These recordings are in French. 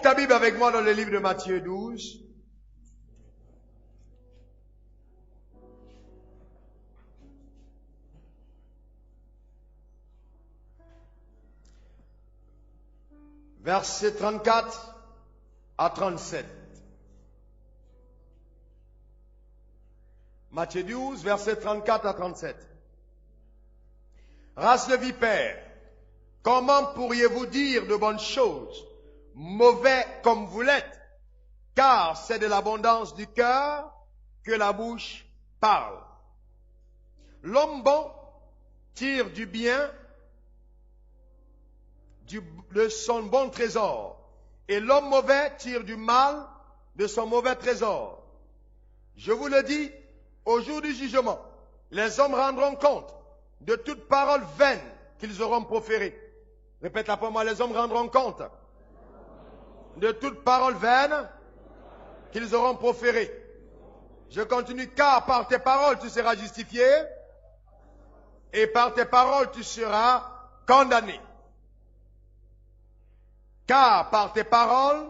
Ouvre ta Bible avec moi dans le livre de Matthieu 12. Versets 34 à 37. Matthieu 12, versets 34 à 37. Race de vipères, comment pourriez-vous dire de bonnes choses, mauvais comme vous l'êtes? Car c'est de l'abondance du cœur que la bouche parle. L'homme bon tire du bien de son bon trésor, et l'homme mauvais tire du mal de son mauvais trésor. Je vous le dis, au jour du jugement, les hommes rendront compte de toute parole vaine qu'ils auront proférée. Répète après moi, les hommes rendront compte de toute parole vaine qu'ils auront proférée. Je continue, car par tes paroles tu seras justifié, et par tes paroles tu seras condamné. Car par tes paroles,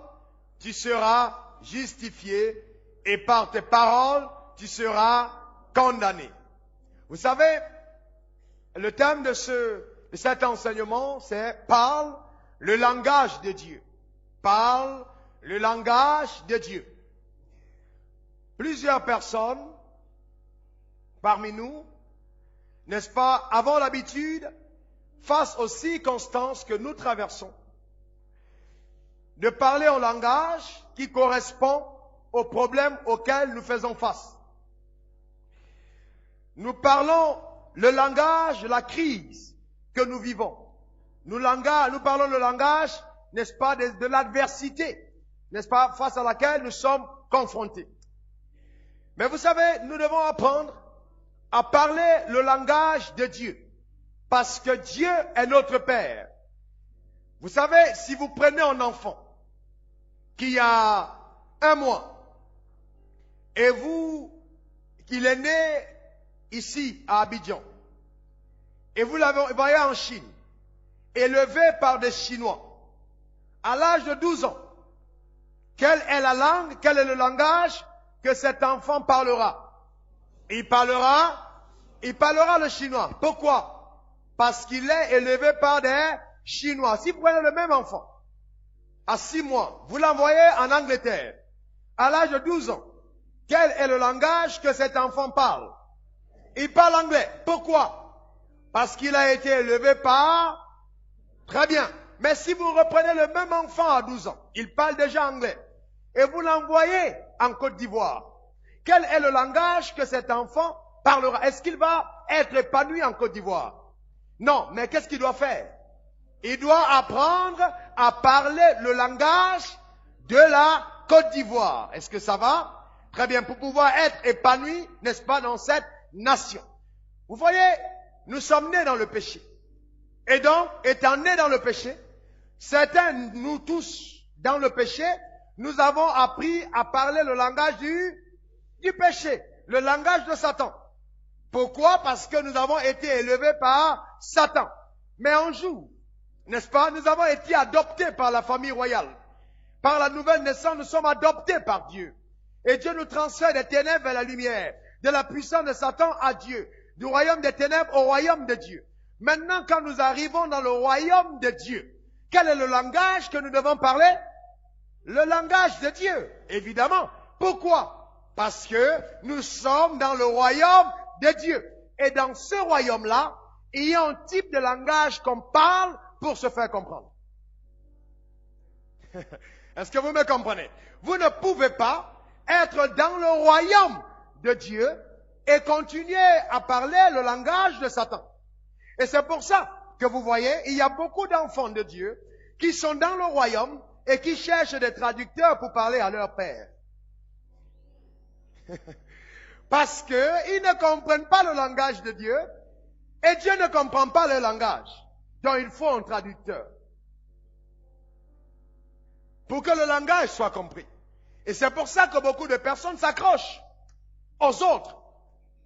tu seras justifié, et par tes paroles, tu seras condamné. Vous savez, le thème de cet enseignement, c'est « Parle le langage de Dieu ». Parle le langage de Dieu. Plusieurs personnes, parmi nous, n'est-ce pas, avons l'habitude, face aux circonstances que nous traversons, de parler un langage qui correspond aux problèmes auxquels nous faisons face. Nous parlons le langage de la crise que nous vivons. Nous parlons le langage, n'est-ce pas, de l'adversité, n'est-ce pas, face à laquelle nous sommes confrontés. Mais vous savez, nous devons apprendre à parler le langage de Dieu, parce que Dieu est notre Père. Vous savez, si vous prenez un enfant qui a 1 mois, et qu'il est né ici à Abidjan, et vous l'avez envoyé en Chine, élevé par des Chinois, à l'âge de 12 ans, quelle est la langue, quel est le langage que cet enfant parlera? Il parlera le chinois. Pourquoi? Parce qu'il est élevé par des Chinois. Si vous prenez le même enfant, à 6 mois, vous l'envoyez en Angleterre, à l'âge de 12 ans, quel est le langage que cet enfant parle? Il parle anglais. Pourquoi? Parce qu'il a été élevé par... Très bien. Mais si vous reprenez le même enfant à 12 ans, il parle déjà anglais, et vous l'envoyez en Côte d'Ivoire, quel est le langage que cet enfant parlera? Est-ce qu'il va être épanoui en Côte d'Ivoire? Non, mais qu'est-ce qu'il doit faire? Il doit apprendre à parler le langage de la Côte d'Ivoire. Est-ce que ça va? Très bien, pour pouvoir être épanoui, n'est-ce pas, dans cette nation. Vous voyez, nous sommes nés dans le péché. Et donc, étant nés dans le péché, certains, nous tous, dans le péché, nous avons appris à parler le langage du péché, le langage de Satan. Pourquoi? Parce que nous avons été élevés par Satan. Mais un jour, n'est-ce pas, nous avons été adoptés par la famille royale. Par la nouvelle naissance, nous sommes adoptés par Dieu. Et Dieu nous transfère des ténèbres vers la lumière, de la puissance de Satan à Dieu, du royaume des ténèbres au royaume de Dieu. Maintenant, quand nous arrivons dans le royaume de Dieu, quel est le langage que nous devons parler? Le langage de Dieu, évidemment. Pourquoi? Parce que nous sommes dans le royaume de Dieu. Et dans ce royaume-là, il y a un type de langage qu'on parle pour se faire comprendre. Est-ce que vous me comprenez? Vous ne pouvez pas être dans le royaume de Dieu et continuer à parler le langage de Satan. Et c'est pour ça que vous voyez, il y a beaucoup d'enfants de Dieu qui sont dans le royaume et qui cherchent des traducteurs pour parler à leur père. Parce qu'ils ne comprennent pas le langage de Dieu et Dieu ne comprend pas le langage. Donc il faut un traducteur pour que le langage soit compris. Et c'est pour ça que beaucoup de personnes s'accrochent aux autres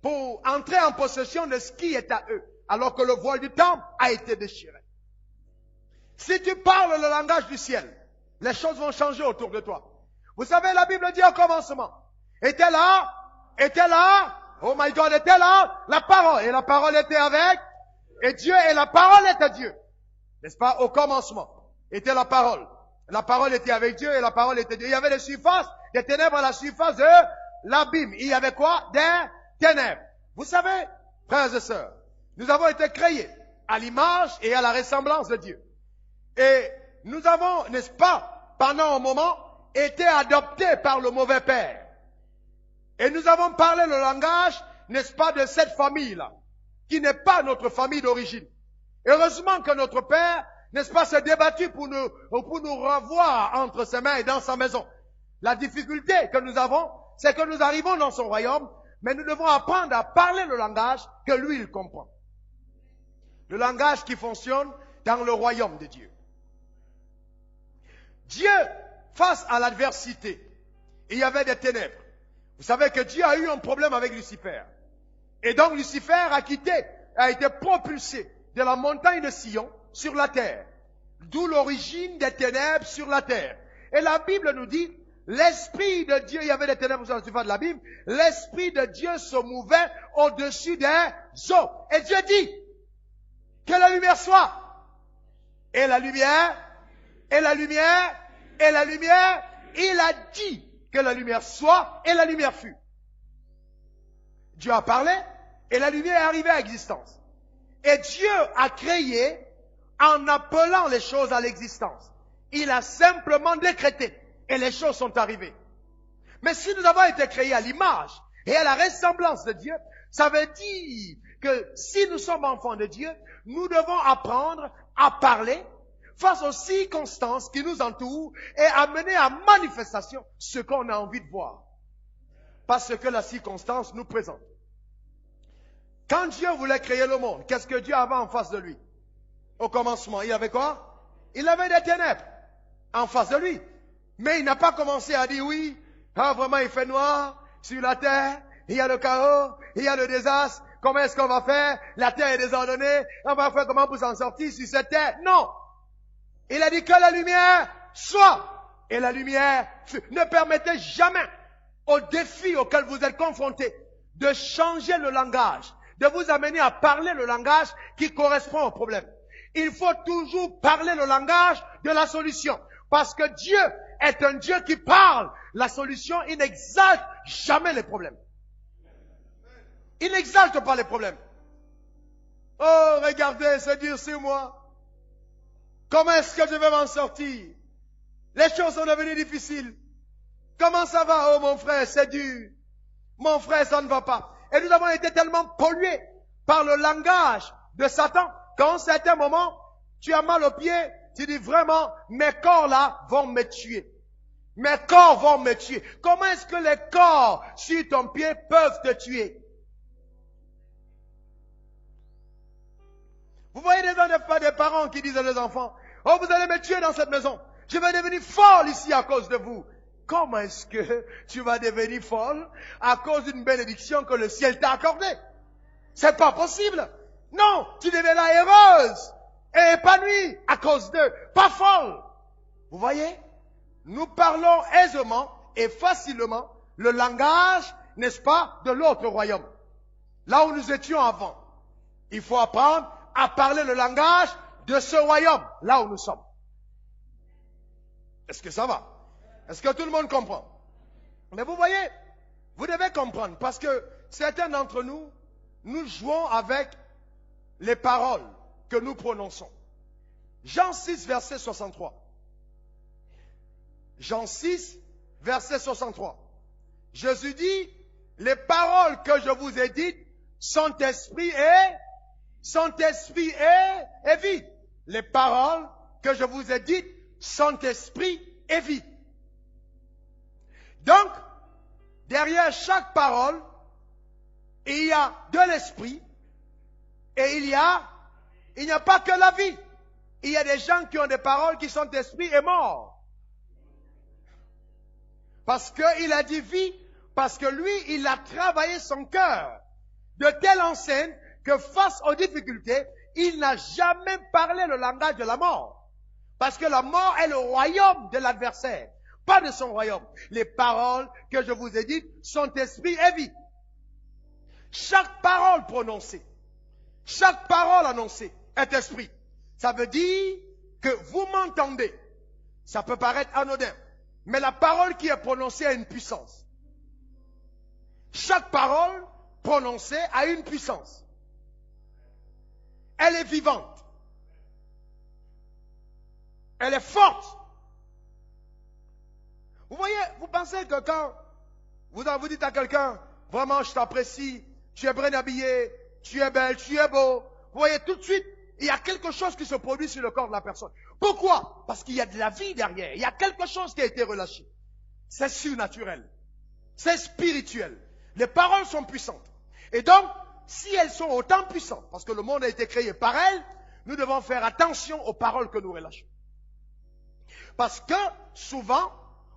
pour entrer en possession de ce qui est à eux, alors que le voile du temple a été déchiré. Si tu parles le langage du ciel, les choses vont changer autour de toi. Vous savez, la Bible dit au commencement, était là, oh my God, était là, la parole, et la parole était avec, et Dieu, et la parole était Dieu. N'est-ce pas? Au commencement, était la parole. La parole était avec Dieu, et la parole était Dieu. Il y avait des surfaces, des ténèbres à la surface de l'abîme. Il y avait quoi? Des ténèbres. Vous savez, frères et sœurs, nous avons été créés à l'image et à la ressemblance de Dieu. Et nous avons, n'est-ce pas, pendant un moment, été adoptés par le mauvais père. Et nous avons parlé le langage, n'est-ce pas, de cette famille-là, qui n'est pas notre famille d'origine. Heureusement que notre père, n'est-ce pas, s'est débattu pour nous revoir entre ses mains et dans sa maison. La difficulté que nous avons, c'est que nous arrivons dans son royaume, mais nous devons apprendre à parler le langage que lui, il comprend. Le langage qui fonctionne dans le royaume de Dieu. Dieu, face à l'adversité, il y avait des ténèbres. Vous savez que Dieu a eu un problème avec Lucifer. Et donc Lucifer a été propulsé de la montagne de Sion sur la terre. D'où l'origine des ténèbres sur la terre. Et la Bible nous dit, l'Esprit de Dieu, il y avait des ténèbres sur la surface de la Bible, l'Esprit de Dieu se mouvait au-dessus des eaux. Et Dieu dit, que la lumière soit. Et la lumière, et la lumière, et la lumière, il a dit que la lumière soit, et la lumière fut. Dieu a parlé, et la lumière est arrivée à l'existence. Et Dieu a créé en appelant les choses à l'existence. Il a simplement décrété, et les choses sont arrivées. Mais si nous avons été créés à l'image et à la ressemblance de Dieu, ça veut dire que si nous sommes enfants de Dieu, nous devons apprendre à parler face aux circonstances qui nous entourent et amener à manifestation ce qu'on a envie de voir. Parce que la circonstance nous présente. Quand Dieu voulait créer le monde, qu'est-ce que Dieu avait en face de lui? Au commencement, il avait quoi? Il avait des ténèbres en face de lui. Mais il n'a pas commencé à dire oui, vraiment il fait noir sur la terre, il y a le chaos, il y a le désastre, comment est-ce qu'on va faire? La terre est désordonnée, on va faire comment pour s'en sortir sur cette terre? Non! Il a dit que la lumière soit. Et la lumière fut. Ne permettez jamais au défi auquel vous êtes confrontés de changer le langage, de vous amener à parler le langage qui correspond au problème. Il faut toujours parler le langage de la solution. Parce que Dieu est un Dieu qui parle la solution, il n'exalte jamais les problèmes. Il n'exalte pas les problèmes. Oh, regardez, c'est dur sur moi. Comment est-ce que je vais m'en sortir? Les choses sont devenues difficiles. Comment ça va? Oh mon frère, c'est dur. Mon frère, ça ne va pas. Et nous avons été tellement pollués par le langage de Satan qu'à un certain moment, tu as mal aux pieds, tu dis vraiment, mes corps là vont me tuer. Mes corps vont me tuer. Comment est-ce que les corps sur ton pied peuvent te tuer? Vous voyez des parents qui disent à leurs enfants, oh, vous allez me tuer dans cette maison. Je vais devenir folle ici à cause de vous. Comment est-ce que tu vas devenir folle à cause d'une bénédiction que le ciel t'a accordée? C'est pas possible. Non, tu deviendras heureuse et épanouie à cause d'eux, pas folle. Vous voyez? Nous parlons aisément et facilement le langage, n'est-ce pas, de l'autre royaume. Là où nous étions avant. Il faut apprendre à parler le langage de ce royaume, là où nous sommes. Est-ce que ça va? Est-ce que tout le monde comprend? Mais vous voyez, vous devez comprendre, parce que certains d'entre nous, nous jouons avec les paroles que nous prononçons. Jean 6, verset 63. Jean 6, verset 63. Jésus dit, les paroles que je vous ai dites sont esprit et vie. Les paroles que je vous ai dites sont esprit et vie. Donc, derrière chaque parole, il y a de l'esprit et il n'y a pas que la vie. Il y a des gens qui ont des paroles qui sont esprit et mort. Parce qu'il a dit vie, parce que lui, il a travaillé son cœur de telle enseigne que face aux difficultés, il n'a jamais parlé le langage de la mort. Parce que la mort est le royaume de l'adversaire, pas de son royaume. Les paroles que je vous ai dites sont esprit et vie. Chaque parole prononcée, chaque parole annoncée est esprit. Ça veut dire que vous m'entendez. Ça peut paraître anodin, mais la parole qui est prononcée a une puissance. Chaque parole prononcée a une puissance. Elle est vivante. Elle est forte. Vous voyez, vous pensez que quand vous dites à quelqu'un, vraiment je t'apprécie, tu es bien habillé, tu es belle, tu es beau, vous voyez tout de suite, il y a quelque chose qui se produit sur le corps de la personne. Pourquoi? Parce qu'il y a de la vie derrière. Il y a quelque chose qui a été relâché. C'est surnaturel. C'est spirituel. Les paroles sont puissantes. Et donc, si elles sont autant puissantes, parce que le monde a été créé par elles, nous devons faire attention aux paroles que nous relâchons. Parce que, souvent,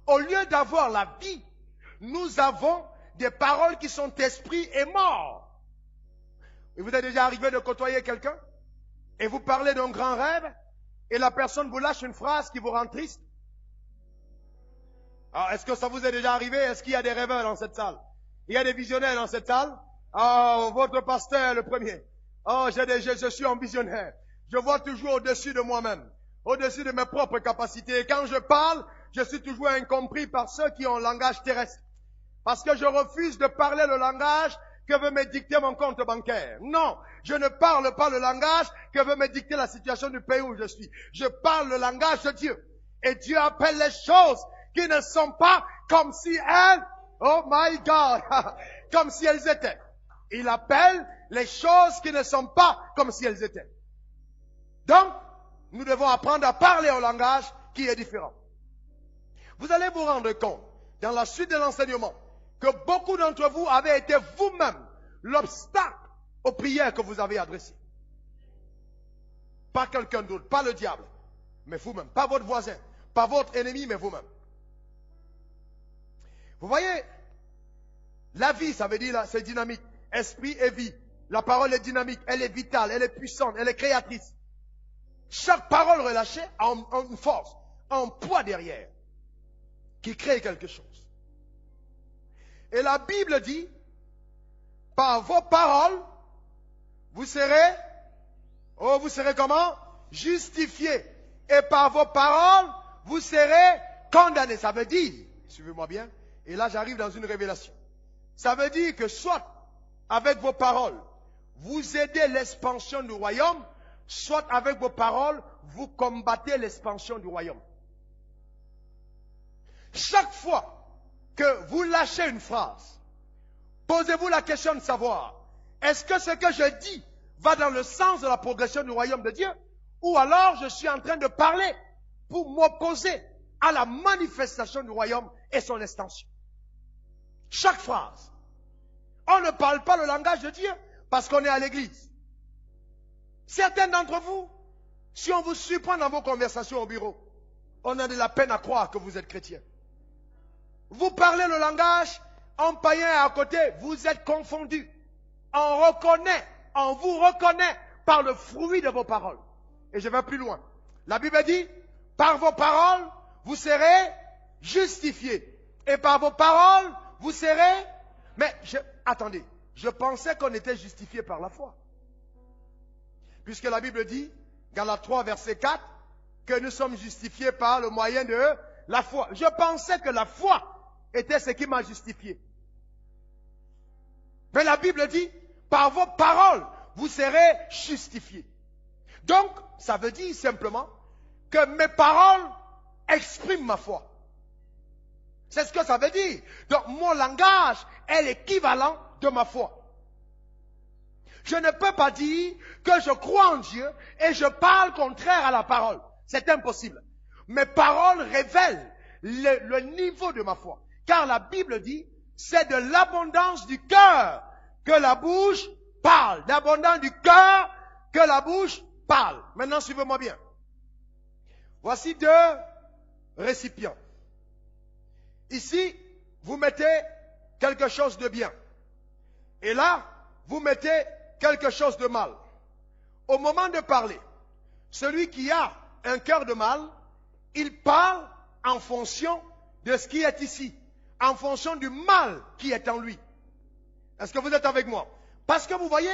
au lieu d'avoir la vie, nous avons des paroles qui sont esprit et mort. Il vous est déjà arrivé de côtoyer quelqu'un et vous parlez d'un grand rêve et la personne vous lâche une phrase qui vous rend triste? Alors, est-ce que ça vous est déjà arrivé? Est-ce qu'il y a des rêveurs dans cette salle? Il y a des visionnaires dans cette salle? Oh, votre pasteur, le premier. Oh, je suis un visionnaire. Je vois toujours au-dessus de moi-même, au-dessus de mes propres capacités. Et quand je parle, je suis toujours incompris par ceux qui ont un langage terrestre. Parce que je refuse de parler le langage que veut me dicter mon compte bancaire. Non, je ne parle pas le langage que veut me dicter la situation du pays où je suis. Je parle le langage de Dieu. Et Dieu appelle les choses qui ne sont pas comme si elles, oh my God, comme si elles étaient. Il appelle les choses qui ne sont pas comme si elles étaient. Donc, nous devons apprendre à parler un langage qui est différent. Vous allez vous rendre compte, dans la suite de l'enseignement, que beaucoup d'entre vous avez été vous-même l'obstacle aux prières que vous avez adressées. Pas quelqu'un d'autre, pas le diable, mais vous-même. Pas votre voisin, pas votre ennemi, mais vous-même. Vous voyez, la vie, ça veut dire, c'est dynamique. Esprit et vie. La parole est dynamique, elle est vitale, elle est puissante, elle est créatrice. Chaque parole relâchée a une force, un poids derrière, qui crée quelque chose. Et la Bible dit, par vos paroles, vous serez comment? Justifiés. Et par vos paroles, vous serez condamnés. Ça veut dire, suivez-moi bien, et là j'arrive dans une révélation. Ça veut dire que soit avec vos paroles, vous aidez l'expansion du royaume, soit avec vos paroles, vous combattez l'expansion du royaume. Chaque fois que vous lâchez une phrase, posez-vous la question de savoir, est-ce que ce que je dis va dans le sens de la progression du royaume de Dieu? Ou alors je suis en train de parler pour m'opposer à la manifestation du royaume et son extension? Chaque phrase. On ne parle pas le langage de Dieu parce qu'on est à l'église. Certains d'entre vous, si on vous surprend dans vos conversations au bureau, on a de la peine à croire que vous êtes chrétien. Vous parlez le langage, un païen est à côté, vous êtes confondus. On vous reconnaît par le fruit de vos paroles. Et je vais plus loin. La Bible dit, par vos paroles, vous serez justifiés. Et par vos paroles, vous serez... Mais, attendez, je pensais qu'on était justifiés par la foi. Puisque la Bible dit, Galates 3, verset 4, que nous sommes justifiés par le moyen de la foi. Je pensais que la foi était ce qui m'a justifié. Mais la Bible dit, par vos paroles, vous serez justifiés. Donc, ça veut dire simplement que mes paroles expriment ma foi. C'est ce que ça veut dire. Donc, mon langage est l'équivalent de ma foi. Je ne peux pas dire que je crois en Dieu et je parle contraire à la parole. C'est impossible. Mes paroles révèlent le niveau de ma foi. Car la Bible dit, c'est de l'abondance du cœur que la bouche parle. L'abondance du cœur que la bouche parle. Maintenant, suivez-moi bien. Voici deux récipients. Ici, vous mettez quelque chose de bien. Et là, vous mettez quelque chose de mal. Au moment de parler, celui qui a un cœur de mal, il parle en fonction de ce qui est ici, en fonction du mal qui est en lui. Est-ce que vous êtes avec moi? Parce que vous voyez,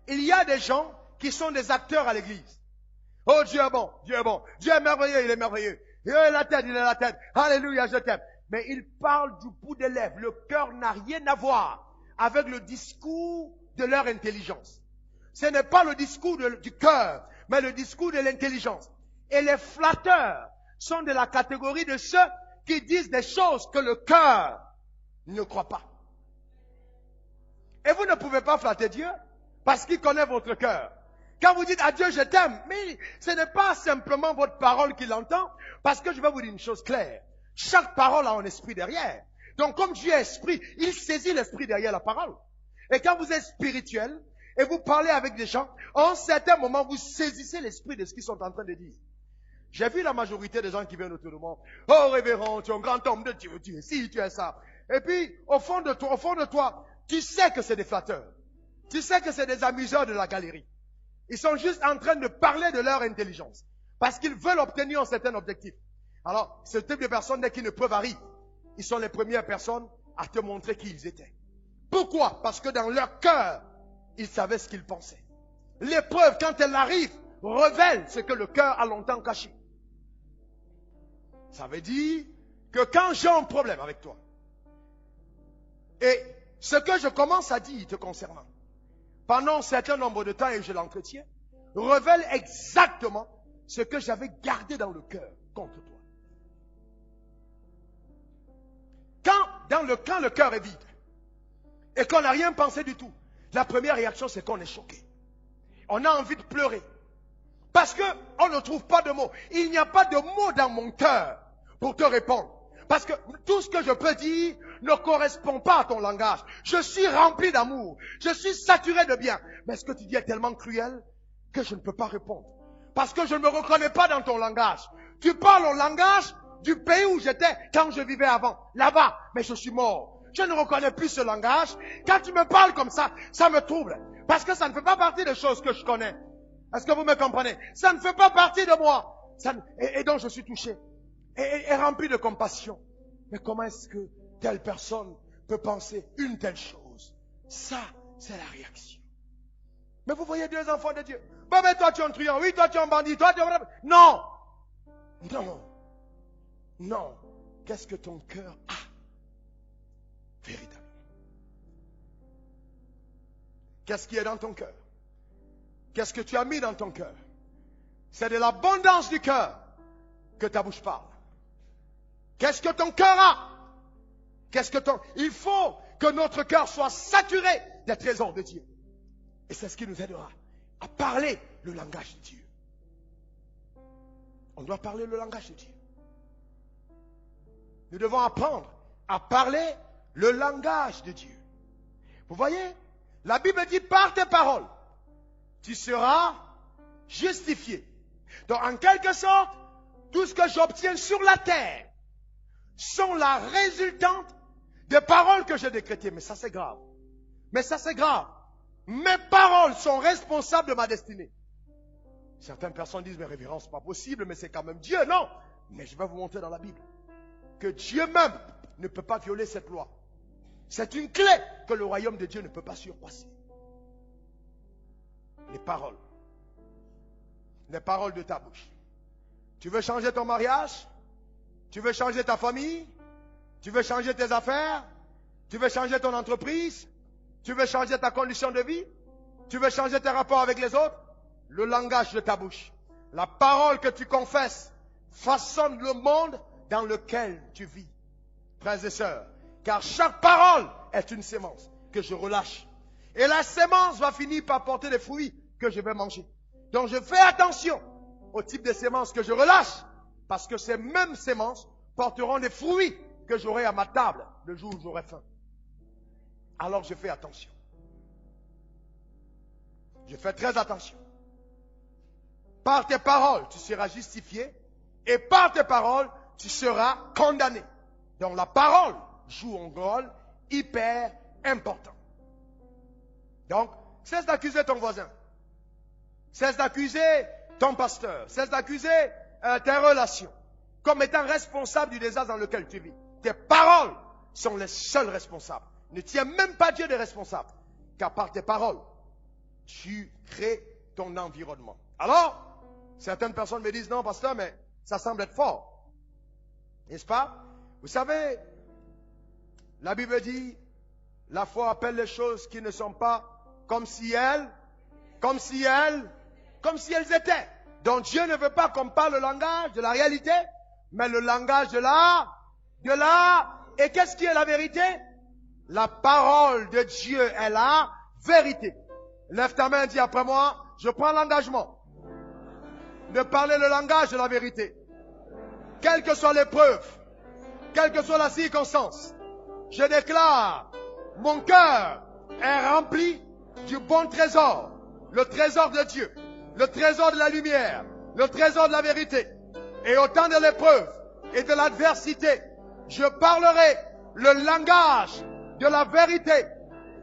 il y a des gens qui sont des acteurs à l'église. Oh, Dieu est bon, Dieu est bon, Dieu est merveilleux, il est merveilleux. Il est la tête, il est la tête. Alléluia, je t'aime. Mais il parle du bout des lèvres. Le cœur n'a rien à voir avec le discours de leur intelligence. Ce n'est pas le discours du cœur, mais le discours de l'intelligence. Et les flatteurs sont de la catégorie de ceux qui disent des choses que le cœur ne croit pas. Et vous ne pouvez pas flatter Dieu parce qu'il connaît votre cœur. Quand vous dites à Dieu, je t'aime, mais ce n'est pas simplement votre parole qu'il entend, parce que je vais vous dire une chose claire. Chaque parole a un esprit derrière. Donc comme Dieu est esprit, il saisit l'esprit derrière la parole. Et quand vous êtes spirituel, et vous parlez avec des gens, à un certain moment, vous saisissez l'esprit de ce qu'ils sont en train de dire. J'ai vu la majorité des gens qui viennent autour de moi. Oh révérend, tu es un grand homme de Dieu, tu es ci, tu es ça. Et puis, au fond de toi, tu sais que c'est des flatteurs. Tu sais que c'est des amuseurs de la galerie. Ils sont juste en train de parler de leur intelligence. Parce qu'ils veulent obtenir un certain objectif. Alors, ce type de personnes, dès qu'une épreuve arrive, ils sont les premières personnes à te montrer qui ils étaient. Pourquoi? Parce que dans leur cœur, ils savaient ce qu'ils pensaient. L'épreuve, quand elle arrive, révèle ce que le cœur a longtemps caché. Ça veut dire que quand j'ai un problème avec toi, et ce que je commence à dire te concernant, pendant un certain nombre de temps et je l'entretiens, révèle exactement ce que j'avais gardé dans le cœur contre toi. Quand le cœur est vide et qu'on n'a rien pensé du tout, la première réaction c'est qu'on est choqué. On a envie de pleurer. Parce qu'on ne trouve pas de mots. Il n'y a pas de mots dans mon cœur pour te répondre. Parce que tout ce que je peux dire ne correspond pas à ton langage. Je suis rempli d'amour. Je suis saturé de bien. Mais ce que tu dis est tellement cruel que je ne peux pas répondre. Parce que je ne me reconnais pas dans ton langage. Tu parles au langage du pays où j'étais quand je vivais avant. Là-bas. Mais je suis mort. Je ne reconnais plus ce langage. Quand tu me parles comme ça, ça me trouble. Parce que ça ne fait pas partie des choses que je connais. Est-ce que vous me comprenez? Ça ne fait pas partie de moi. Et donc je suis touché. Et rempli de compassion. Mais comment est-ce que telle personne peut penser une telle chose? Ça, c'est la réaction. Mais vous voyez deux enfants de Dieu. Bon, mais toi tu es un truand. Oui, toi tu es un bandit. Toi tu es... Non. Non. Non. Qu'est-ce que ton cœur a? Véritablement. Qu'est-ce qui est dans ton cœur? Qu'est-ce que tu as mis dans ton cœur? C'est de l'abondance du cœur que ta bouche parle. Qu'est-ce que ton cœur a? Il faut que notre cœur soit saturé des trésors de Dieu. Et c'est ce qui nous aidera à parler le langage de Dieu. On doit parler le langage de Dieu. Nous devons apprendre à parler le langage de Dieu. Vous voyez, la Bible dit par tes paroles, tu seras justifié. Donc en quelque sorte, tout ce que j'obtiens sur la terre sont la résultante des paroles que j'ai décrétées. Mais ça c'est grave. Mes paroles sont responsables de ma destinée. Certaines personnes disent, mais révérend, c'est pas possible, mais c'est quand même Dieu. Non, mais je vais vous montrer dans la Bible que Dieu même ne peut pas violer cette loi. C'est une clé que le royaume de Dieu ne peut pas surpasser. Les paroles de ta bouche. Tu veux changer ton mariage? Tu veux changer ta famille? Tu veux changer tes affaires? Tu veux changer ton entreprise? Tu veux changer ta condition de vie? Tu veux changer tes rapports avec les autres? Le langage de ta bouche, la parole que tu confesses, façonne le monde dans lequel tu vis. Frères et sœurs, car chaque parole est une sémence que je relâche. Et la sémence va finir par porter des fruits que je vais manger. Donc je fais attention au type de sémences que je relâche, parce que ces mêmes sémences porteront des fruits que j'aurai à ma table le jour où j'aurai faim. Alors je fais attention. Je fais très attention. Par tes paroles, tu seras justifié, et par tes paroles, tu seras condamné. Donc la parole joue un rôle hyper important. Donc, cesse d'accuser ton voisin. Cesse d'accuser ton pasteur. Cesse d'accuser tes relations comme étant responsable du désastre dans lequel tu vis. Tes paroles sont les seuls responsables. Ne tiens même pas Dieu de responsable, car par tes paroles, tu crées ton environnement. Alors, certaines personnes me disent, non, pasteur, mais ça semble être fort. N'est-ce pas? Vous savez, la Bible dit, la foi appelle les choses qui ne sont pas comme si elles étaient. Donc Dieu ne veut pas qu'on parle le langage de la réalité, mais le langage de et qu'est-ce qui est la vérité? La parole de Dieu est la vérité. Lève ta main et dis après moi, je prends l'engagement de parler le langage de la vérité. Quelle que soit l'épreuve, quelle que soit la circonstance, je déclare, mon cœur est rempli du bon trésor, le trésor de Dieu, le trésor de la lumière, le trésor de la vérité. Et au temps de l'épreuve et de l'adversité, je parlerai le langage de la vérité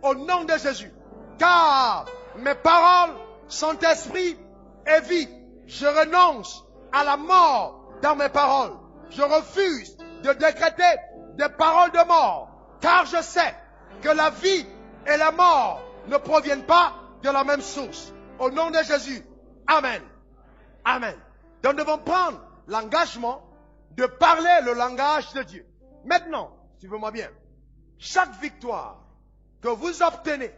au nom de Jésus. Car mes paroles sont esprit et vie. Je renonce à la mort dans mes paroles. Je refuse de décréter des paroles de mort. Car je sais que la vie et la mort ne proviennent pas de la même source. Au nom de Jésus. Amen. Amen. Donc nous devons prendre l'engagement de parler le langage de Dieu. Maintenant, suivez-moi bien, chaque victoire que vous obtenez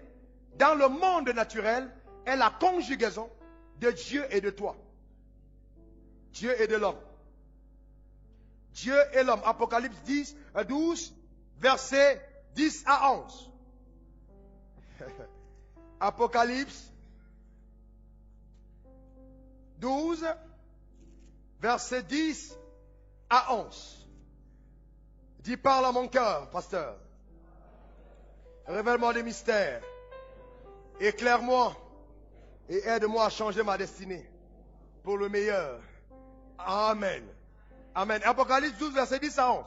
dans le monde naturel est la conjugaison de Dieu et de toi. Dieu et de l'homme. Dieu et l'homme. Apocalypse 12, versets 10 à 11. Apocalypse 12, versets 10 à 11. Dis, parle à mon cœur, pasteur. Révèle-moi des mystères. Éclaire-moi et aide-moi à changer ma destinée pour le meilleur. Amen. Amen. Apocalypse 12, verset 10 à 11.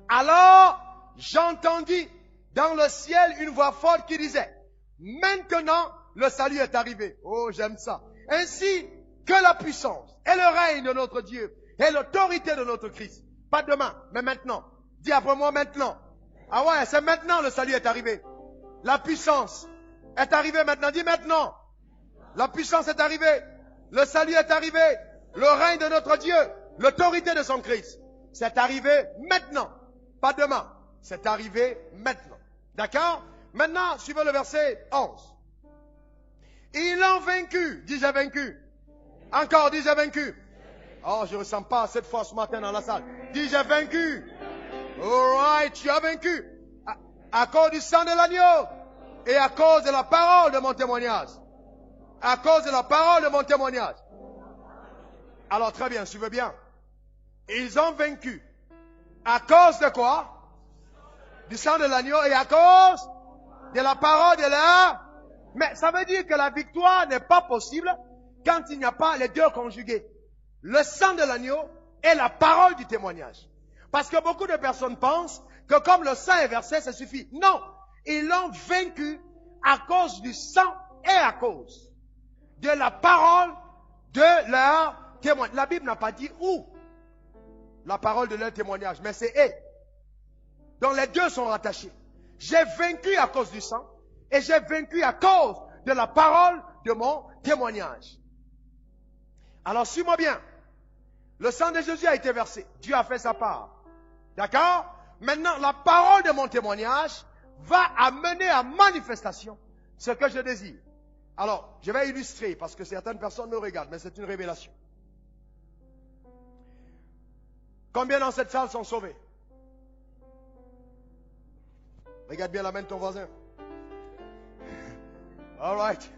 Alors, j'entendis dans le ciel une voix forte qui disait, maintenant le salut est arrivé. Oh, j'aime ça. Ainsi que la puissance et le règne de notre Dieu et l'autorité de notre Christ. Pas demain, mais maintenant. Dis après moi maintenant. Ah ouais, c'est maintenant le salut est arrivé. La puissance est arrivée maintenant. Dis maintenant. La puissance est arrivée. Le salut est arrivé. Le règne de notre Dieu. L'autorité de son Christ. C'est arrivé maintenant. Pas demain. C'est arrivé maintenant. D'accord? Maintenant, suivez le verset 11. Ils l'ont vaincu. Dis j'ai vaincu. Encore, dis j'ai vaincu. Oh, je ne ressens pas cette fois ce matin dans la salle. Dis j'ai vaincu. Alright, tu as vaincu. À cause du sang de l'agneau. Et à cause de la parole de mon témoignage. À cause de la parole de mon témoignage. Alors très bien, suivez bien. Ils ont vaincu. À cause de quoi? Du sang de l'agneau et à cause de la parole de la... Mais ça veut dire que la victoire n'est pas possible quand il n'y a pas les deux conjugués. Le sang de l'agneau et la parole du témoignage. Parce que beaucoup de personnes pensent que comme le sang est versé, ça suffit. Non, ils l'ont vaincu à cause du sang et à cause de la parole de leur témoignage. La Bible n'a pas dit où la parole de leur témoignage, mais c'est et. Donc les deux sont rattachés. J'ai vaincu à cause du sang et j'ai vaincu à cause de la parole de mon témoignage. Alors suis-moi bien. Le sang de Jésus a été versé. Dieu a fait sa part. D'accord? Maintenant, la parole de mon témoignage va amener à manifestation ce que je désire. Alors, je vais illustrer parce que certaines personnes me regardent, mais c'est une révélation. Combien dans cette salle sont sauvés? Regarde bien la main de ton voisin. All right.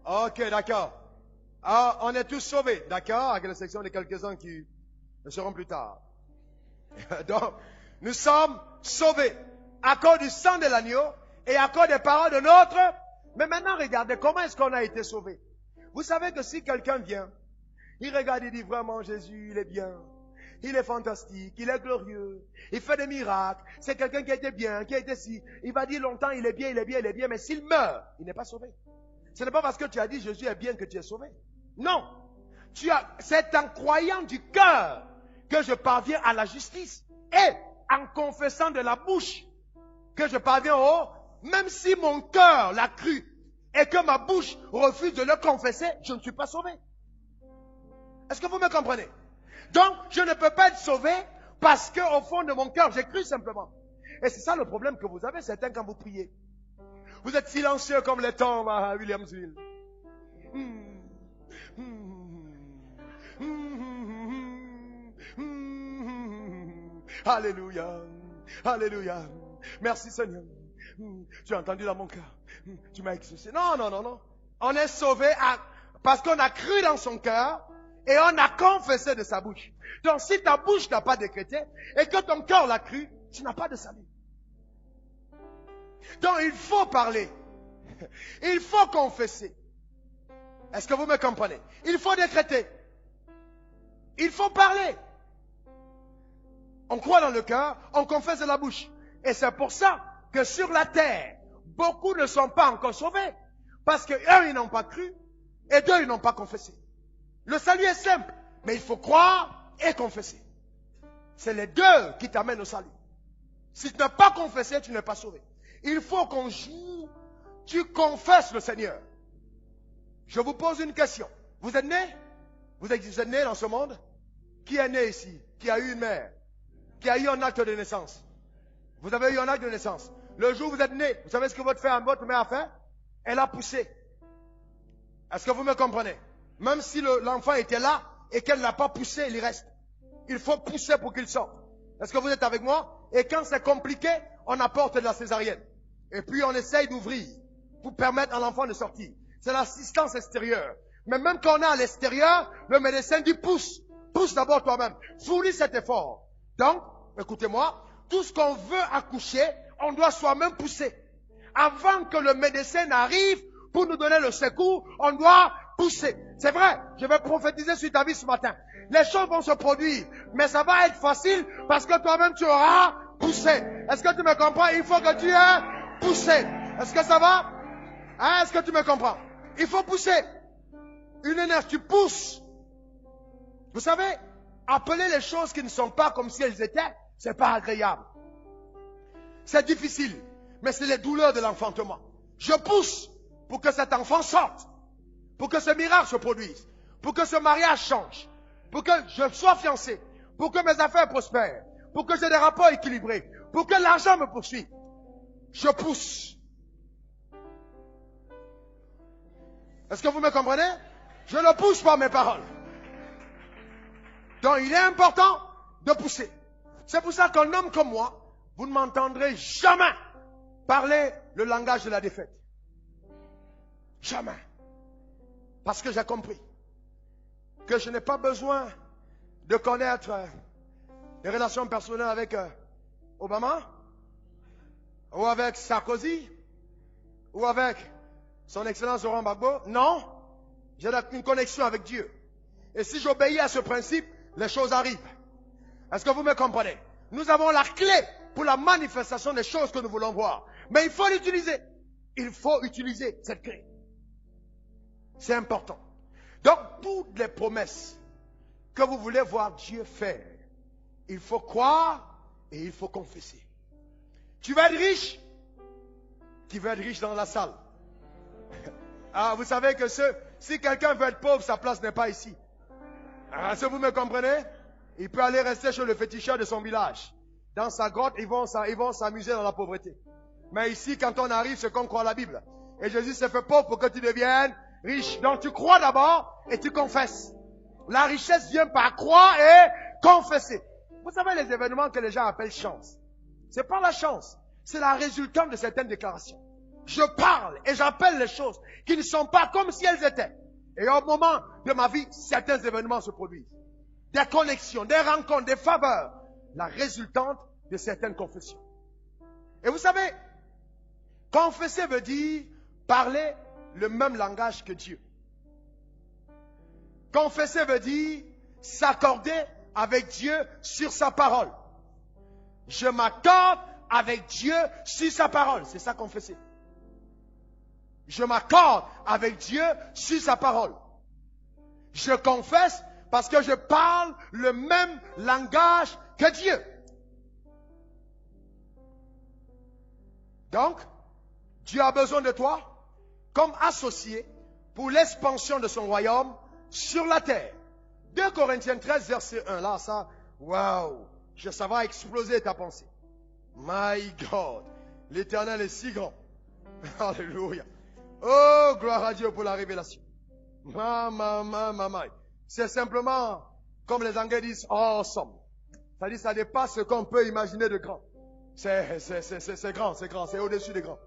Ok, d'accord. Ah, on est tous sauvés, d'accord? Avec l'exception de quelques-uns qui le seront plus tard. Donc, nous sommes sauvés à cause du sang de l'agneau et à cause des paroles de notre... Mais maintenant, regardez, comment est-ce qu'on a été sauvés? Vous savez que si quelqu'un vient, il regarde et dit vraiment Jésus, il est bien. Il est fantastique, il est glorieux, il fait des miracles. C'est quelqu'un qui a été bien, qui a été si. Il va dire longtemps, il est bien, il est bien, il est bien. Mais s'il meurt, il n'est pas sauvé. Ce n'est pas parce que tu as dit Jésus est bien que tu es sauvé. Non. C'est en croyant du cœur que je parviens à la justice. Et en confessant de la bouche que je parviens au... Même si mon cœur l'a cru et que ma bouche refuse de le confesser, je ne suis pas sauvé. Est-ce que vous me comprenez? Donc, je ne peux pas être sauvé parce qu'au fond de mon cœur, j'ai cru simplement. Et c'est ça le problème que vous avez, certains, quand vous priez. Vous êtes silencieux comme les tombes à Williamsville. Alléluia. Alléluia. Merci Seigneur. Tu as entendu dans mon cœur. Tu m'as exaucé. Non, non, non, non. On est sauvé parce qu'on a cru dans son cœur et on a confessé de sa bouche. Donc si ta bouche n'a pas décrété et que ton cœur l'a cru, tu n'as pas de salut. Donc il faut parler. Il faut confesser. Est-ce que vous me comprenez? Il faut décréter. Il faut parler. On croit dans le cœur, on confesse de la bouche. Et c'est pour ça que sur la terre, beaucoup ne sont pas encore sauvés. Parce que un, ils n'ont pas cru, et deux, ils n'ont pas confessé. Le salut est simple, mais il faut croire et confesser. C'est les deux qui t'amènent au salut. Si tu n'as pas confessé, tu n'es pas sauvé. Il faut qu'un jour, tu confesses le Seigneur. Je vous pose une question. Vous êtes né? Vous êtes né dans ce monde? Qui est né ici? Qui a eu une mère? Qui a eu un acte de naissance? Vous avez eu un acte de naissance. Le jour où vous êtes né, vous savez ce que votre mère a fait? Elle a poussé. Est-ce que vous me comprenez? Même si l'enfant était là et qu'elle n'a pas poussé, il y reste. Il faut pousser pour qu'il sorte. Est-ce que vous êtes avec moi? Et quand c'est compliqué, on apporte de la césarienne. Et puis on essaye d'ouvrir pour permettre à l'enfant de sortir. C'est l'assistance extérieure. Mais même quand on est à l'extérieur, le médecin dit pousse. Pousse d'abord toi-même. Fournis cet effort. Donc, écoutez-moi, tout ce qu'on veut accoucher, on doit soi-même pousser. Avant que le médecin n'arrive pour nous donner le secours, on doit pousser. C'est vrai, je vais prophétiser sur ta vie ce matin. Les choses vont se produire, mais ça va être facile parce que toi-même tu auras poussé. Est-ce que tu me comprends? Il faut que tu aies poussé. Est-ce que ça va? Hein? Est-ce que tu me comprends? Il faut pousser. Une énergie, tu pousses. Vous savez, appeler les choses qui ne sont pas comme si elles étaient, c'est pas agréable. C'est difficile, mais c'est les douleurs de l'enfantement. Je pousse pour que cet enfant sorte, pour que ce miracle se produise, pour que ce mariage change, pour que je sois fiancé, pour que mes affaires prospèrent, pour que j'ai des rapports équilibrés, pour que l'argent me poursuive. Je pousse. Est-ce que vous me comprenez? Je ne pousse pas mes paroles. Donc il est important de pousser. C'est pour ça qu'un homme comme moi, vous ne m'entendrez jamais parler le langage de la défaite. Jamais. Parce que j'ai compris que je n'ai pas besoin de connaître les relations personnelles avec Obama, ou avec Sarkozy, ou avec son Excellence Laurent Gbagbo. Non, j'ai une connexion avec Dieu. Et si j'obéis à ce principe, les choses arrivent. Est-ce que vous me comprenez? Nous avons la clé pour la manifestation des choses que nous voulons voir. Mais il faut l'utiliser. Il faut utiliser cette clé. C'est important. Donc, toutes les promesses que vous voulez voir Dieu faire, il faut croire et il faut confesser. Tu veux être riche? Qui veut être riche dans la salle? Ah, vous savez que si quelqu'un veut être pauvre, sa place n'est pas ici. Ah, si vous me comprenez? Il peut aller rester chez le féticheur de son village. Dans sa grotte, ils vont s'amuser dans la pauvreté. Mais ici, quand on arrive, c'est qu'on croit la Bible. Et Jésus s'est fait pauvre pour que tu deviennes riche. Donc tu crois d'abord et tu confesses. La richesse vient par croire et confesser. Vous savez les événements que les gens appellent chance. C'est pas la chance. C'est la résultante de certaines déclarations. Je parle et j'appelle les choses qui ne sont pas comme si elles étaient. Et au moment de ma vie, certains événements se produisent. Des connexions, des rencontres, des faveurs. La résultante de certaines confessions. Et vous savez, confesser veut dire parler le même langage que Dieu. Confesser veut dire s'accorder avec Dieu sur sa parole. Je m'accorde avec Dieu sur sa parole. C'est ça confesser. Je m'accorde avec Dieu sur sa parole. Je confesse parce que je parle le même langage que Dieu. Donc, Dieu a besoin de toi comme associé pour l'expansion de son royaume sur la terre. 2 Corinthiens 13, verset 1. Là, ça, waouh, ça va exploser ta pensée. My God, l'Éternel est si grand. Alléluia. Oh, gloire à Dieu pour la révélation. C'est simplement, comme les Anglais disent, awesome. C'est-à-dire, ça dépasse ce qu'on peut imaginer de grand. C'est grand, c'est au-dessus des grands.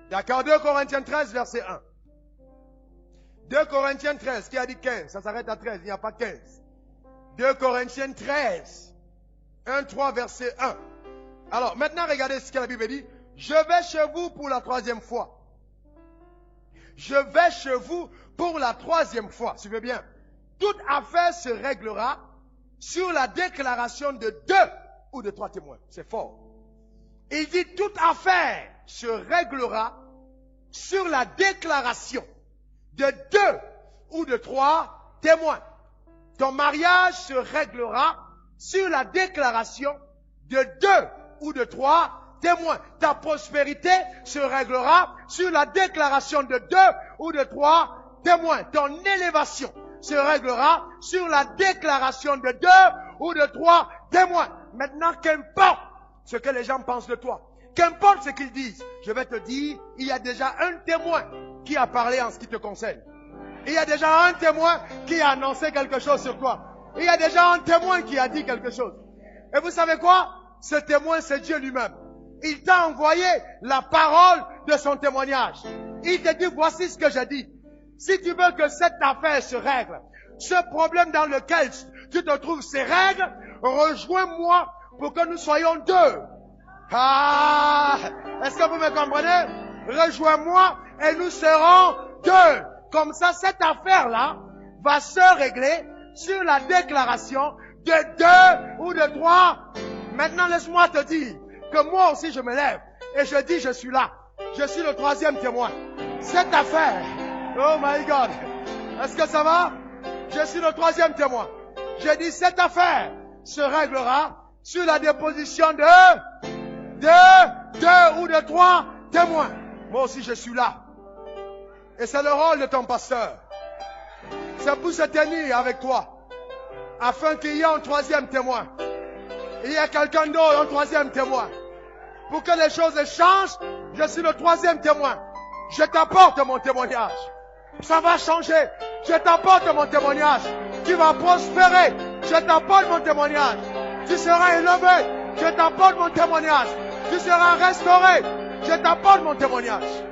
D'accord, 2 Corinthiens 13, verset 1. 2 Corinthiens 13, qui a dit 15? Ça s'arrête à 13, il n'y a pas 15. 2 Corinthiens 13, 1, 3, verset 1. Alors, maintenant, regardez ce que la Bible dit. Je vais chez vous pour la 3e fois. Je vais chez vous pour la 3e fois. Suivez bien. Toute affaire se réglera sur la déclaration de 2 ou de 3 témoins. C'est fort. Il dit toute affaire se réglera sur la déclaration de 2 ou de 3 témoins. Ton mariage se réglera sur la déclaration de 2 ou de 3 témoins. Ta prospérité se réglera sur la déclaration de 2 ou de 3 témoins. Ton élévation se réglera sur la déclaration de 2 ou de 3 témoins. Maintenant, qu'importe ce que les gens pensent de toi, qu'importe ce qu'ils disent, je vais te dire, il y a déjà un témoin qui a parlé en ce qui te concerne. Il y a déjà un témoin qui a annoncé quelque chose sur toi. Il y a déjà un témoin qui a dit quelque chose. Et vous savez quoi? Ce témoin, c'est Dieu lui-même. Il t'a envoyé la parole de son témoignage. Il te dit, voici ce que j'ai dit. Si tu veux que cette affaire se règle, ce problème dans lequel tu te trouves se règle, rejoins-moi pour que nous soyons 2. Ah! Est-ce que vous me comprenez? Rejoins-moi et nous serons 2. Comme ça, cette affaire-là va se régler sur la déclaration de 2 ou de 3. Maintenant, laisse-moi te dire que moi aussi je me lève et je dis je suis là. Je suis le 3e témoin. Cette affaire, oh my God, est-ce que ça va? Je suis le 3e témoin. Je dis cette affaire se réglera sur la déposition de 2 ou de 3 témoins. Moi aussi je suis là. Et c'est le rôle de ton pasteur. C'est pour se tenir avec toi. Afin qu'il y ait un 3e témoin. Il y a quelqu'un d'autre, un 3e témoin. Pour que les choses changent, je suis le 3e témoin. Je t'apporte mon témoignage. Ça va changer. Je t'apporte mon témoignage. Tu vas prospérer. Je t'apporte mon témoignage. Tu seras élevé. Je t'apporte mon témoignage. Tu seras restauré. Je t'apporte mon témoignage.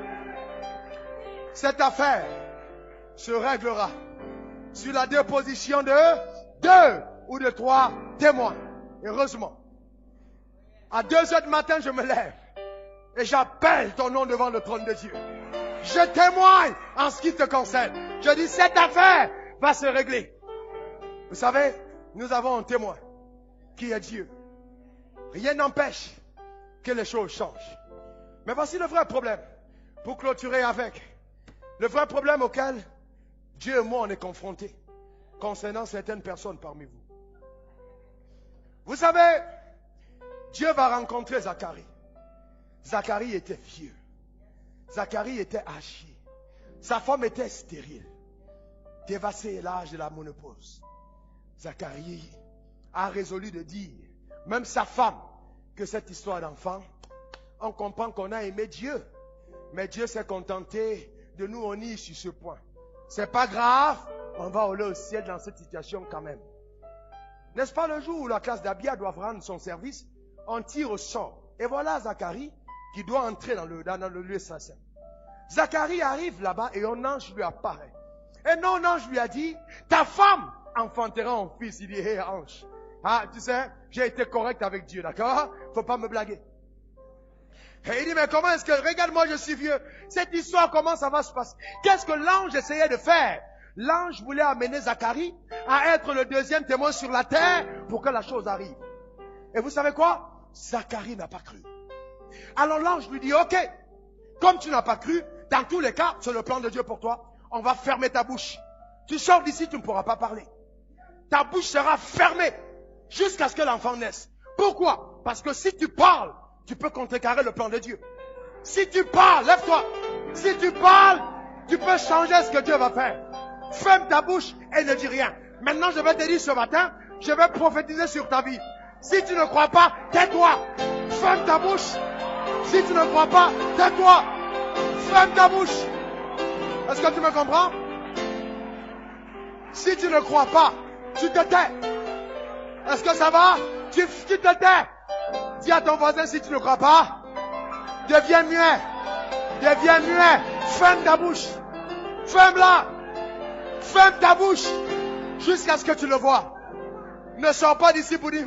Cette affaire se réglera sur la déposition de 2 ou de 3 témoins. Heureusement. À 2 heures du matin, je me lève et j'appelle ton nom devant le trône de Dieu. Je témoigne en ce qui te concerne. Je dis, cette affaire va se régler. Vous savez, nous avons un témoin qui est Dieu. Rien n'empêche que les choses changent. Mais voici le vrai problème. Pour clôturer avec, le vrai problème auquel Dieu et moi on est confrontés concernant certaines personnes parmi vous. Vous savez, Dieu va rencontrer Zacharie. Zacharie était vieux. Zacharie était âgé. Sa femme était stérile. Dépassé l'âge de la ménopause. Zacharie a résolu de dire, même sa femme, que cette histoire d'enfant, on comprend qu'on a aimé Dieu. Mais Dieu s'est contenté de nous unir sur ce point. C'est pas grave, on va aller au ciel dans cette situation quand même. N'est-ce pas le jour où la classe d'Abia doit rendre son service? On tire au sort. Et voilà Zacharie qui doit entrer dans le lieu saint. Zacharie arrive là-bas et un ange lui apparaît. Et non, l'ange lui a dit, ta femme enfantera un fils. Il dit, hé ange, ah, tu sais, j'ai été correct avec Dieu, d'accord? Faut pas me blaguer. Et il dit, mais comment est-ce que, regarde-moi, je suis vieux. Cette histoire, comment ça va se passer? Qu'est-ce que l'ange essayait de faire? L'ange voulait amener Zacharie à être le 2e témoin sur la terre pour que la chose arrive. Et vous savez quoi? Zacharie n'a pas cru. Alors l'ange lui dit, ok, comme tu n'as pas cru, dans tous les cas, c'est le plan de Dieu pour toi. On va fermer ta bouche. Tu sors d'ici, tu ne pourras pas parler. Ta bouche sera fermée jusqu'à ce que l'enfant naisse. Pourquoi? Parce que si tu parles, tu peux contrecarrer le plan de Dieu. Si tu parles, lève-toi. Si tu parles, tu peux changer ce que Dieu va faire. Ferme ta bouche et ne dis rien. Maintenant, je vais te dire ce matin, je vais prophétiser sur ta vie. Si tu ne crois pas, tais-toi. Ferme ta bouche. Si tu ne crois pas, tais-toi. Ferme ta bouche. Est-ce que tu me comprends? Si tu ne crois pas, tu te tais. Est-ce que ça va? Tu te tais. Dis à ton voisin, si tu ne crois pas, deviens muet. Deviens muet. Ferme ta bouche. Ferme-la. Ferme ta bouche. Jusqu'à ce que tu le vois. Ne sors pas d'ici pour dire,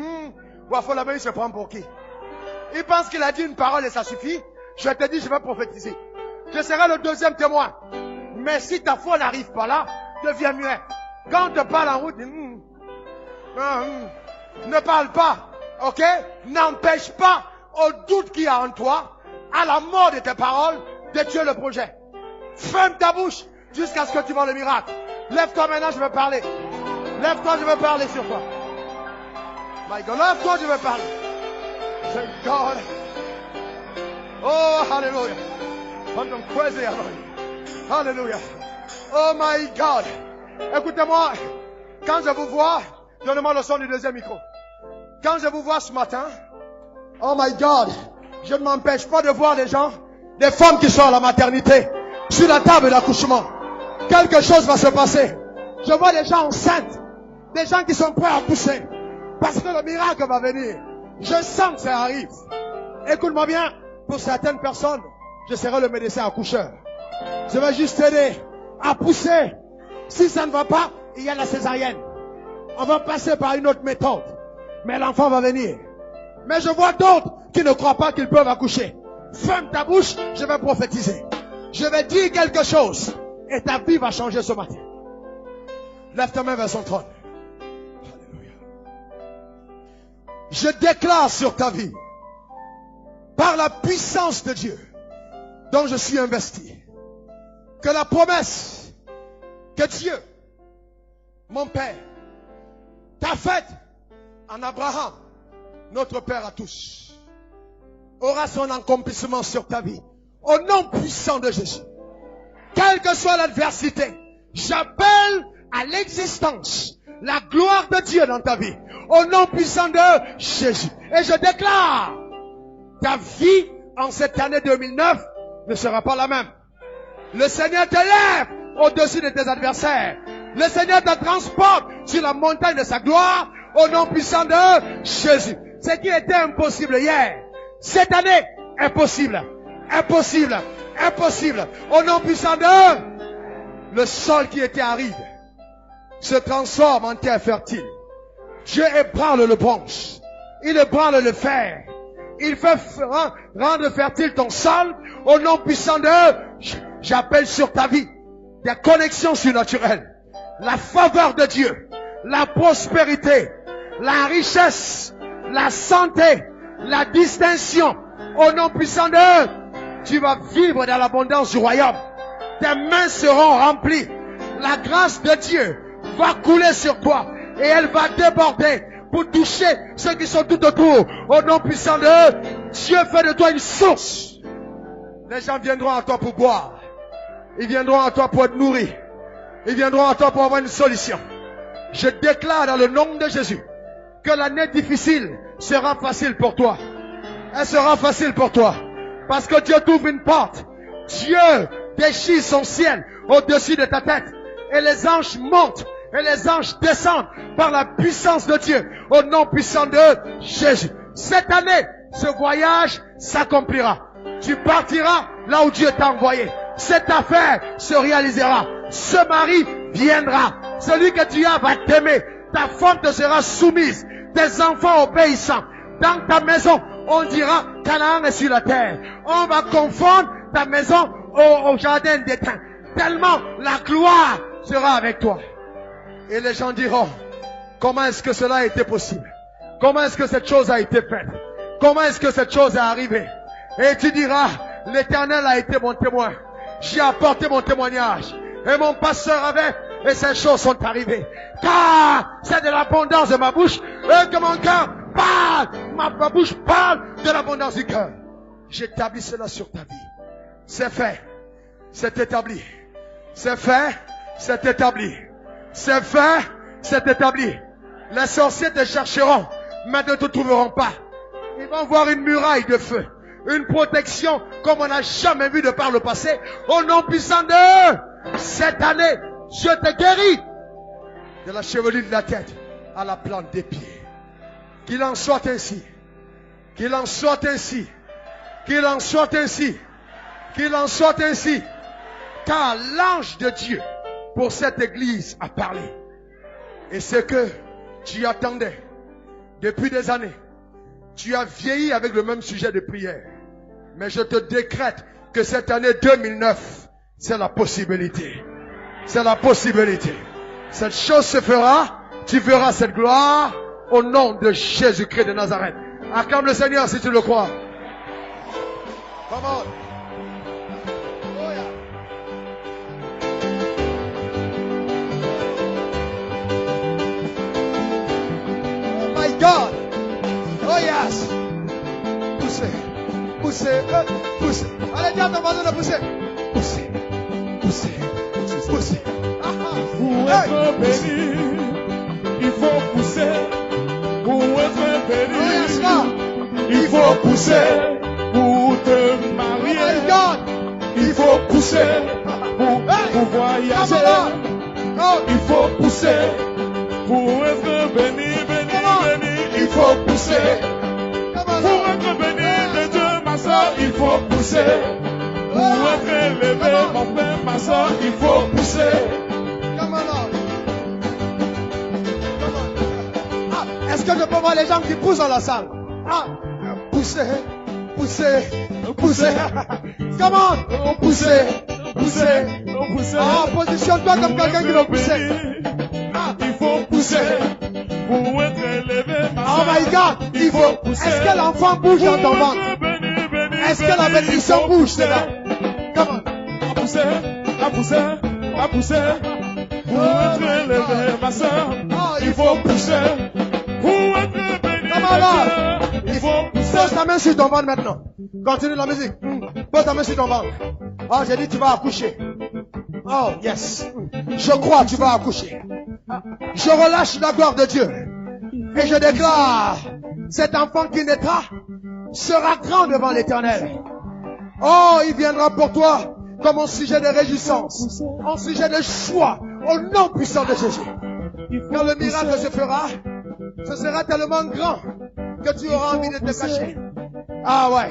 Wafola, il se prend pour qui? Il pense qu'il a dit une parole et ça suffit. Je te dis, je vais prophétiser. Je serai le deuxième témoin. Mais si ta foi n'arrive pas là, deviens muet. Quand on te parle en route, ne parle pas. Ok? N'empêche pas au doute qu'il y a en toi, à la mort de tes paroles, de tuer le projet. Ferme ta bouche jusqu'à ce que tu vois le miracle. Lève-toi maintenant, je vais parler. Lève-toi, je vais parler sur toi. My God, lève-toi, je vais parler. Thank God. Oh, hallelujah. Hallelujah. Oh my God. Écoutez-moi. Quand je vous vois, donnez-moi le son du deuxième micro. Quand je vous vois ce matin, oh my God, je ne m'empêche pas de voir des gens, des femmes qui sont à la maternité, sur la table d'accouchement. Quelque chose va se passer. Je vois des gens enceintes, des gens qui sont prêts à pousser, parce que le miracle va venir. Je sens que ça arrive. Écoute-moi bien, pour certaines personnes, je serai le médecin accoucheur. Je vais juste t'aider à pousser. Si ça ne va pas, il y a la césarienne. On va passer par une autre méthode. Mais l'enfant va venir. Mais je vois d'autres qui ne croient pas qu'ils peuvent accoucher. Ferme ta bouche, je vais prophétiser. Je vais dire quelque chose. Et ta vie va changer ce matin. Lève ta main vers son trône. Alléluia. Je déclare sur ta vie, par la puissance de Dieu, dont je suis investi, que la promesse que Dieu, mon Père, t'a faite en Abraham, notre Père à tous, aura son accomplissement sur ta vie. Au nom puissant de Jésus. Quelle que soit l'adversité, j'appelle à l'existence la gloire de Dieu dans ta vie. Au nom puissant de Jésus. Et je déclare, ta vie en cette année 2009 ne sera pas la même. Le Seigneur te lève au-dessus de tes adversaires. Le Seigneur te transporte sur la montagne de sa gloire. Au nom puissant de Jésus. Ce qui était impossible hier, cette année est possible. Impossible. Impossible. Au nom puissant de... Le sol qui était aride se transforme en terre fertile. Dieu ébranle le bronze. Il ébranle le fer. Il fait rendre fertile ton sol. Au nom puissant de... J'appelle sur ta vie des connexions surnaturelles. La faveur de Dieu. La prospérité. La richesse. La santé. La distinction. Au nom puissant de... Tu vas vivre dans l'abondance du royaume. Tes mains seront remplies. La grâce de Dieu va couler sur toi. Et elle va déborder pour toucher ceux qui sont tout autour. Au nom puissant de Dieu, fait de toi une source. Les gens viendront à toi pour boire. Ils viendront à toi pour être nourris. Ils viendront à toi pour avoir une solution. Je déclare dans le nom de Jésus que l'année difficile sera facile pour toi. Elle sera facile pour toi. Parce que Dieu t'ouvre une porte. Dieu déchire son ciel au-dessus de ta tête. Et les anges montent. Et les anges descendent par la puissance de Dieu. Au nom puissant de Jésus. Cette année, ce voyage s'accomplira. Tu partiras là où Dieu t'a envoyé. Cette affaire se réalisera. Ce mari viendra. Celui que tu as va t'aimer. Ta femme te sera soumise. Tes enfants obéissants. Dans ta maison, on dira Canaan est sur la terre. On va confondre ta maison au jardin d'Éden. Tellement la gloire sera avec toi. Et les gens diront, comment est-ce que cela a été possible? Comment est-ce que cette chose a été faite? Comment est-ce que cette chose est arrivée? Et tu diras, l'Éternel a été mon témoin. J'ai apporté mon témoignage. Et mon pasteur avait Et ces choses sont arrivées. Car c'est de l'abondance de ma bouche que mon cœur parle. Ma bouche parle de l'abondance du cœur. J'établis cela sur ta vie. C'est fait. C'est établi. C'est fait. C'est établi. C'est fait. C'est établi. Les sorciers te chercheront, mais ne te trouveront pas. Ils vont voir une muraille de feu. Une protection comme on n'a jamais vu de par le passé. Au nom puissant de cette année, je te guéris de la chevelure de la tête à la plante des pieds. Qu'il en soit ainsi. Qu'il en soit ainsi. Qu'il en soit ainsi. Qu'il en soit ainsi. Car l'ange de Dieu pour cette église a parlé. Et ce que tu attendais depuis des années. Tu as vieilli avec le même sujet de prière. Mais je te décrète que cette année 2009, c'est la possibilité. C'est la possibilité. Cette chose se fera. Tu verras cette gloire au nom de Jésus-Christ de Nazareth. Acclame le Seigneur si tu le crois. Come on. Oh yeah. Oh my God. Oh yes. Poussez. Poussez. Poussez. Allez, dis à ton voisin de pousser. Poussez. Poussez. Poussez. Pour être béni, il faut pousser. Pour être béni, Oh yes, Lord. il faut pousser. Pour te marier, Oh my God. il faut pousser. Pour voyager, Come on. Oh. il faut pousser. Pour être béni, béni, béni, il faut pousser. Come on. Pour être béni de Dieu, ma soeur, il faut pousser. Pour être élevé, mon frère, ma soeur, il faut pousser. Come on, Lord. Come on. Ah, est-ce que je peux voir les gens qui poussent dans la salle? Ah, poussez, poussez, poussez. Come on, poussez, poussez. Ah, positionne-toi comme quelqu'un qui va pousser. Ah, Il faut pousser pour être élevé. oh my God, il faut. Est-ce que l'enfant bouge dans ton ventre? Est-ce que la bénédiction bouge dedans? Come on. À pousser, à pousser, à pousser. Pour être élevé, ma soeur, il faut pousser. Pour être béni, Come on, Lord. il faut pousser. Pose ta main sur ton ventre maintenant. Continue la musique. Pose ta main sur ton ventre. Oh, j'ai dit tu vas accoucher. Oh, yes. Je crois que tu vas accoucher. Je relâche la gloire de Dieu. Et je déclare, cet enfant qui naîtra sera grand devant l'Éternel. Oh, il viendra pour toi comme un sujet de réjouissance, un sujet de choix, au nom puissant de Jésus. Quand le miracle se fera, ce sera tellement grand que tu auras envie de te cacher. Ah ouais,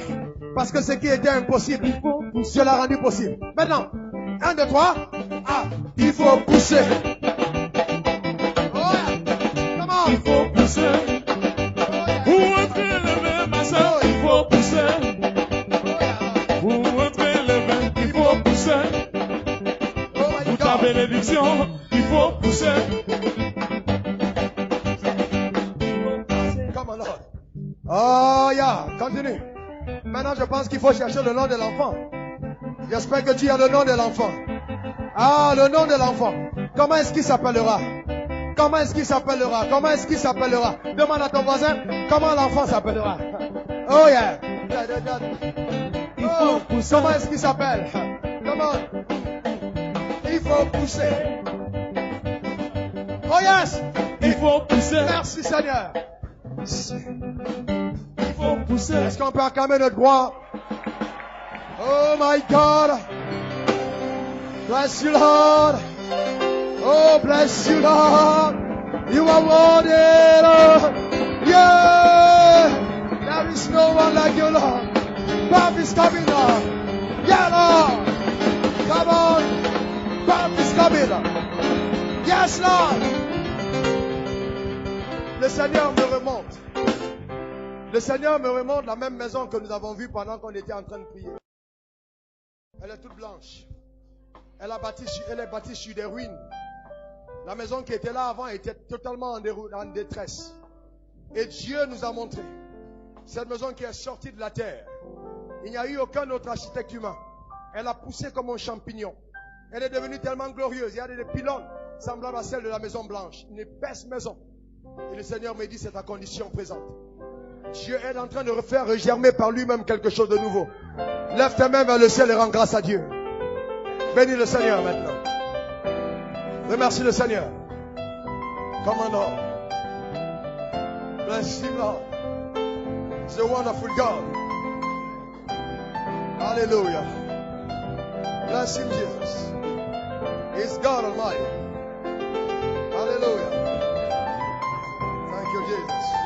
parce que ce qui était impossible, Dieu l'a rendu possible. Maintenant, 1, 2, 3. Ah, il faut pousser. Oh yeah. Come on. Il faut pousser. Oh yeah. Pour être élevé, ma soeur, il faut pousser. Oh yeah. Pour être élevé, il faut pousser. Oh my Pour ta God. bénédiction, il faut pousser. Come on, Lord. Oh yeah, continue. Maintenant, je pense qu'il faut chercher le nom de l'enfant. J'espère que tu as le nom de l'enfant. Ah, le nom de l'enfant. Comment est-ce qu'il s'appellera? Comment est-ce qu'il s'appellera? Comment est-ce qu'il s'appellera? Demande à ton voisin comment l'enfant s'appellera. Oh yeah. Il faut pousser. Comment est-ce qu'il s'appelle? Comment? Il faut pousser. Oh yes. Il faut pousser. Merci Seigneur. Il faut pousser. Est-ce qu'on peut acclamer notre gloire? Oh my God. Bless you, Lord. Oh, bless you, Lord. You are worthy, Lord. Yeah. There is no one like you, Lord. Bob is coming, Lord. Yeah, Lord. Come on. Bob is coming, Lord. Yes, Lord. Le Seigneur me remonte. Le Seigneur me remonte la même maison que nous avons vue pendant qu'on était en train de prier. Elle est toute blanche. Elle est bâtie sur des ruines. La maison qui était là avant était totalement en détresse. Et Dieu nous a montré cette maison qui est sortie de la terre. Il n'y a eu aucun autre architecte humain. Elle a poussé comme un champignon. Elle est devenue tellement glorieuse. Il y a des pylônes semblable à celle de la Maison Blanche. Une épaisse maison. Et le Seigneur me dit, c'est ta condition présente. Dieu est en train de refaire germer par lui-même quelque chose de nouveau. Lève tes mains vers le ciel et rends grâce à Dieu. Bénis le Seigneur maintenant. Remercie le Seigneur. Come on, Lord. Bless him, Lord. He's a wonderful God. Hallelujah. Bless him, Jesus. He's God Almighty. Hallelujah. Thank you, Jesus.